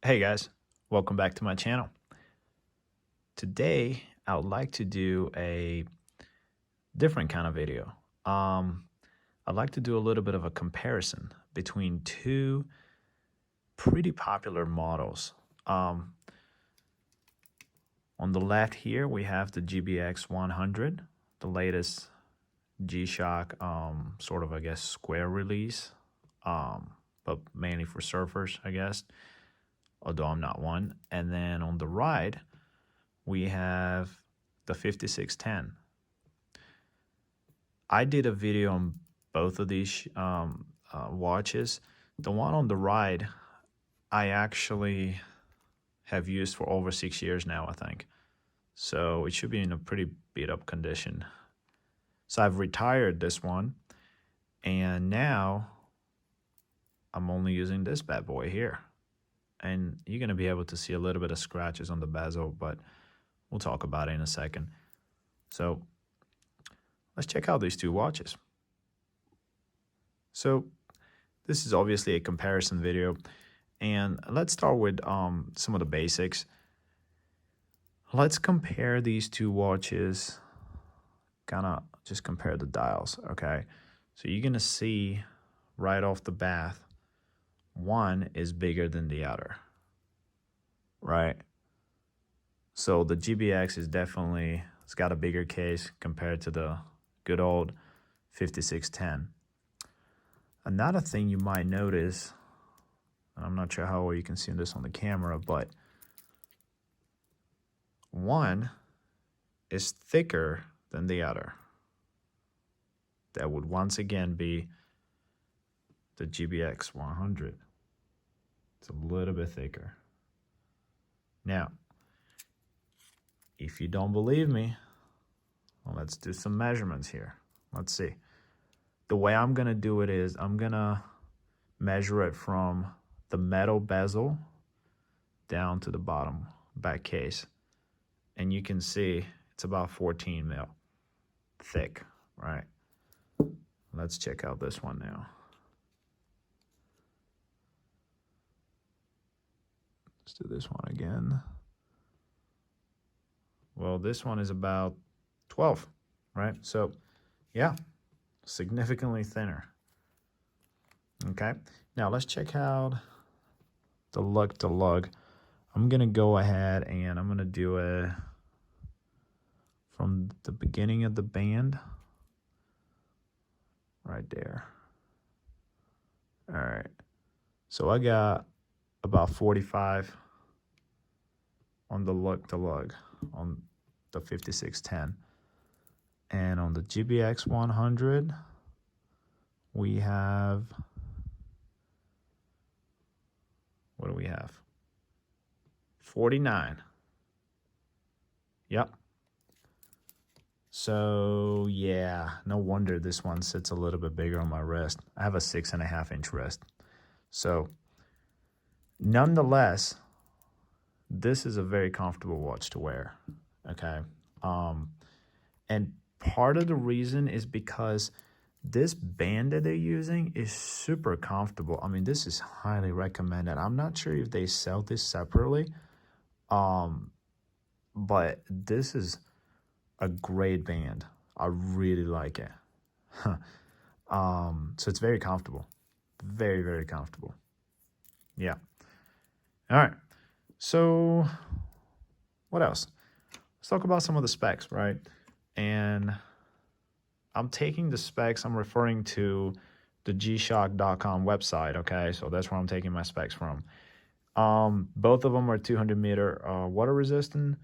Hey guys, welcome back to my channel. Today, I would like to do a different kind of video. I'd like to do a little bit of a comparison between two pretty popular models. On the left here, we have the GBX100, the latest G-Shock sort of, I guess, square release, but mainly for surfers, I guess, although I'm not one. And then on the right, we have the 5610. I did a video on both of these watches. The one on the right, I actually have used for over 6 years now, I think. So it should be in a pretty beat up condition. So I've retired this one, and now I'm only using this bad boy here. And you're going to be able to see a little bit of scratches on the bezel, but we'll talk about it in a second. So let's check out these two watches. So this is obviously a comparison video, and let's start with some of the basics. Let's compare these two watches, kind of just compare the dials, okay? So you're going to see right off the bat, one is bigger than the other, right? So the GBX is definitely, it's got a bigger case compared to the good old 5610. Another thing you might notice, and I'm not sure how well you can see this on the camera, but one is thicker than the other. That would once again be the GBX100. It's a little bit thicker. Now, if you don't believe me, well, let's do some measurements here. Let's see. The way I'm going to do it is I'm going to measure it from the metal bezel down to the bottom back case. And you can see it's about 14 mil thick, right? Let's check out this one now. Let's do this one again. Well, this one is about 12, right? So, yeah, significantly thinner. Okay, now let's check out the lug to lug. I'm going to go ahead and I'm going to do a from the beginning of the band right there. All right, so I got about 45 on the lug to lug on the 5610, and on the GBX 100 we have, what do we have? 49. Yep. So yeah, no wonder this one sits a little bit bigger on my wrist. I have a 6.5-inch wrist. So nonetheless, this is a very comfortable watch to wear. Okay. And part of the reason is because this band that they're using is super comfortable. I mean, this is highly recommended. I'm not sure if they sell this separately, but this is a great band. I really like it. So it's very comfortable. Very, very comfortable. Yeah. All right. So what else? Let's talk about some of the specs, right? And I'm taking the specs, I'm referring to the gshock.com website, okay? So that's where I'm taking my specs from. Both of them are 200 meter water resistant.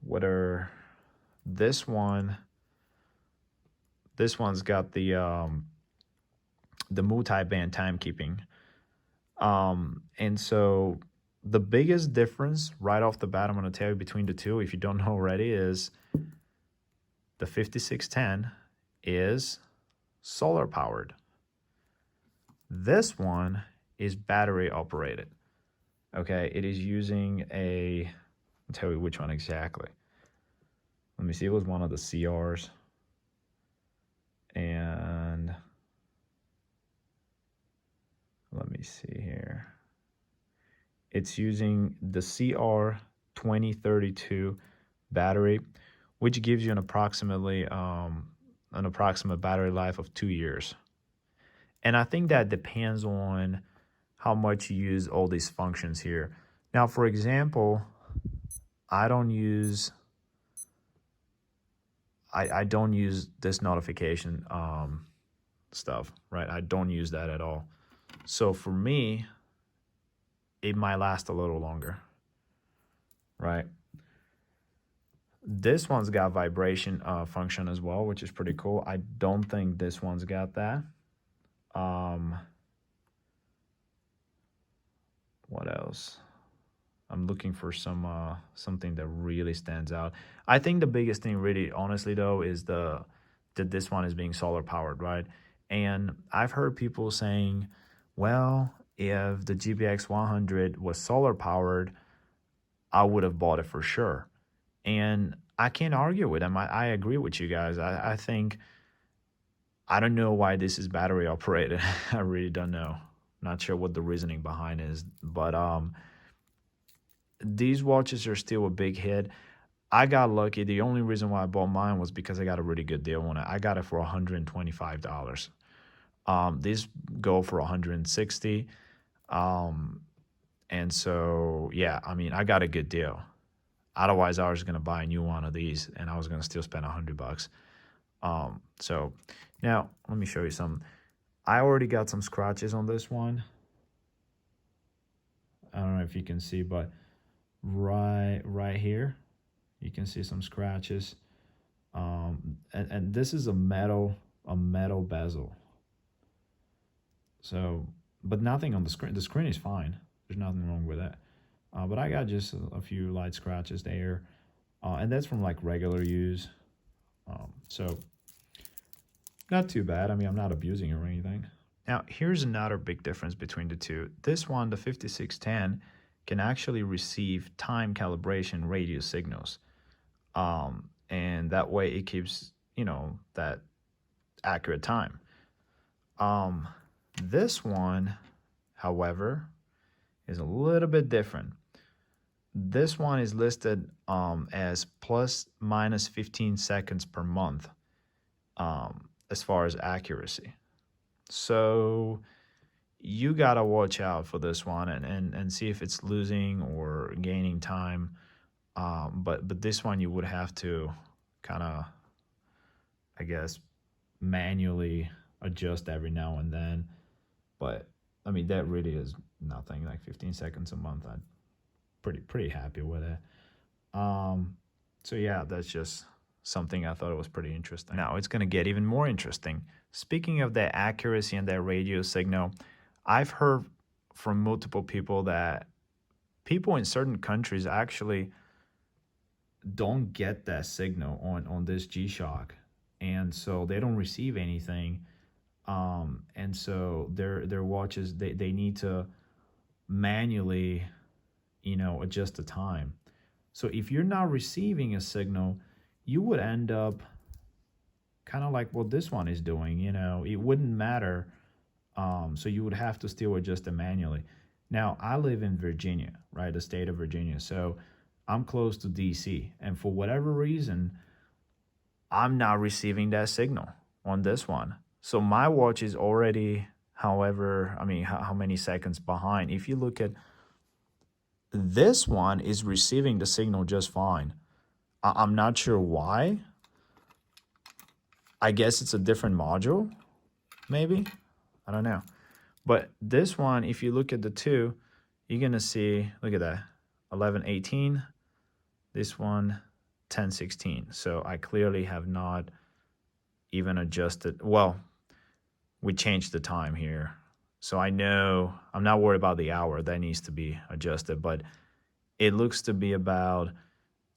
Whether this one's got the multi-band timekeeping. And so the biggest difference right off the bat, I'm going to tell you between the two, if you don't know already, is the 5610 is solar powered. This one is battery operated. Okay, it is using a, I'll tell you which one exactly. Let me see, it was one of the CRs. And let me see here. It's using the CR2032 battery, which gives you an approximate battery life of 2 years. And I think that depends on how much you use all these functions here. Now, for example, I don't use this notification stuff, right? I don't use that at all. So for me, it might last a little longer, right? This one's got vibration function as well, which is pretty cool. I don't think this one's got that. What else? I'm looking for something that really stands out. I think the biggest thing, really, honestly, though, is that this one is being solar powered, right? And I've heard people saying, well, if the GBX100 was solar powered, I would have bought it for sure. And I can't argue with them. I agree with you guys. I think, I don't know why this is battery operated. I really don't know. Not sure what the reasoning behind is, but these watches are still a big hit. I got lucky. The only reason why I bought mine was because I got a really good deal on it. I got it for $125. These go for $160. And so, yeah, I mean, I got a good deal. Otherwise, I was going to buy a new one of these, and I was going to still spend $100. So now let me show you some. I already got some scratches on this one. I don't know if you can see, but right here, you can see some scratches. And this is a metal bezel. So, but nothing on the screen. The screen is fine. There's nothing wrong with that. But I got just a few light scratches there. And that's from like regular use. So not too bad. I mean, I'm not abusing it or anything. Now, here's another big difference between the two. This one, the 5610, can actually receive time calibration radio signals. And that way it keeps, that accurate time. This one, however, is a little bit different. This one is listed as plus minus 15 seconds per month as far as accuracy. So you gotta watch out for this one and see if it's losing or gaining time. But this one you would have to kind of, I guess, manually adjust every now and then. But I mean, that really is nothing, like 15 seconds a month. I'm pretty happy with it. So yeah, that's just something I thought it was pretty interesting. Now it's gonna get even more interesting. Speaking of the accuracy and that radio signal, I've heard from multiple people that people in certain countries actually don't get that signal on this G-Shock, and so they don't receive anything. And so their watches, they need to manually, adjust the time. So if you're not receiving a signal, you would end up kind of like what this one is doing. It wouldn't matter. So you would have to still adjust it manually. Now, I live in Virginia, right? The state of Virginia. So I'm close to DC. And for whatever reason, I'm not receiving that signal on this one. So my watch is already, however, I mean, how many seconds behind. If you look at this one, is receiving the signal just fine. I'm not sure why. I guess it's a different module, maybe. I don't know. But this one, if you look at the two, you're going to see, look at that, 11:18. This one, 10:16. So I clearly have not even adjusted. Well, we changed the time here. So I know I'm not worried about the hour. That needs to be adjusted. But it looks to be about,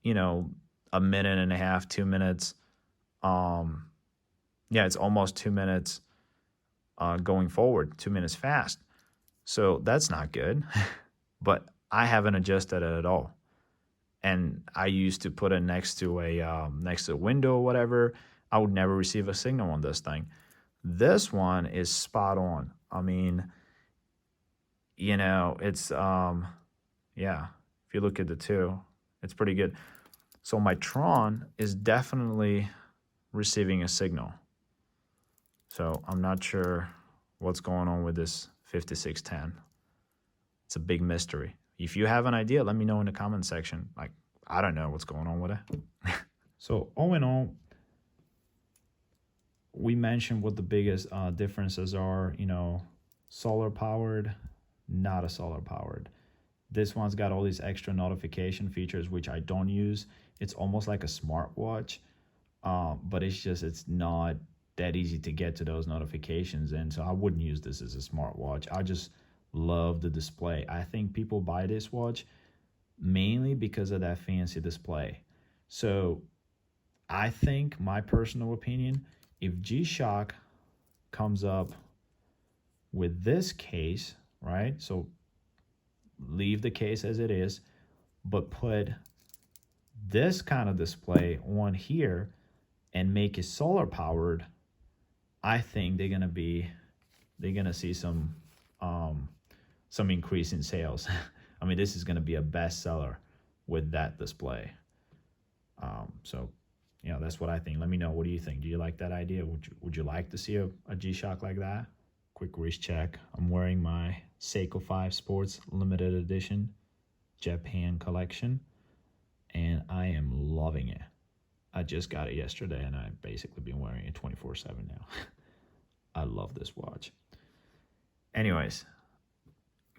a minute and a half, 2 minutes. Yeah, it's almost 2 minutes going forward, 2 minutes fast. So that's not good. But I haven't adjusted it at all. And I used to put it next to a window or whatever. I would never receive a signal on this thing. This one is spot on. I mean, it's Yeah, if you look at the two, it's pretty good. So my Tron is definitely receiving a signal. So I'm not sure what's going on with this 5610. It's a big mystery. If you have an idea, let me know in the comment section. Like, I don't know what's going on with it. So all in all, we mentioned what the biggest differences are. You know, solar powered, not a solar powered. This one's got all these extra notification features, which I don't use. It's almost like a smartwatch, but it's not that easy to get to those notifications. And so I wouldn't use this as a smartwatch. I just love the display. I think people buy this watch mainly because of that fancy display. So I think, my personal opinion, if G-Shock comes up with this case, right? So leave the case as it is, but put this kind of display on here and make it solar powered, I think they're gonna see some increase in sales. I mean, this is gonna be a bestseller with that display. So, you know, that's what I think. Let me know. What do you think? Do you like that idea? Would you like to see a G-Shock like that? Quick wrist check. I'm wearing my Seiko 5 Sports limited edition Japan collection, and I am loving it. I just got it yesterday, and I've basically been wearing it 24/7 now. I love this watch. Anyways,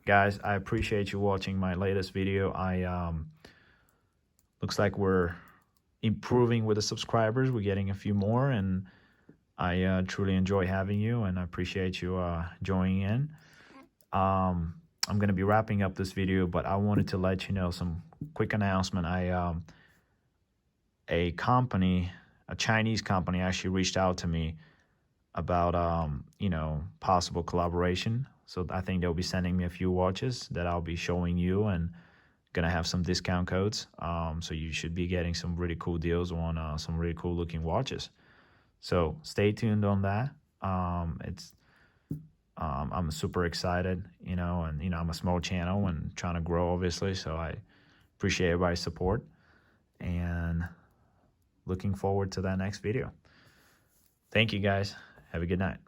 guys, I appreciate you watching my latest video. Looks like we're improving with the subscribers. We're getting a few more, and I truly enjoy having you, and I appreciate you joining in. I'm going to be wrapping up this video, but I wanted to let you know some quick announcement. A company, a Chinese company, actually reached out to me about you know, possible collaboration. So I think they'll be sending me a few watches that I'll be showing you, and gonna have some discount codes. So you should be getting some really cool deals on some really cool looking watches. So stay tuned on that. I'm super excited, you know, and you know, I'm a small channel and trying to grow, obviously. So I appreciate everybody's support, and looking forward to that next video. Thank you, guys. Have a good night.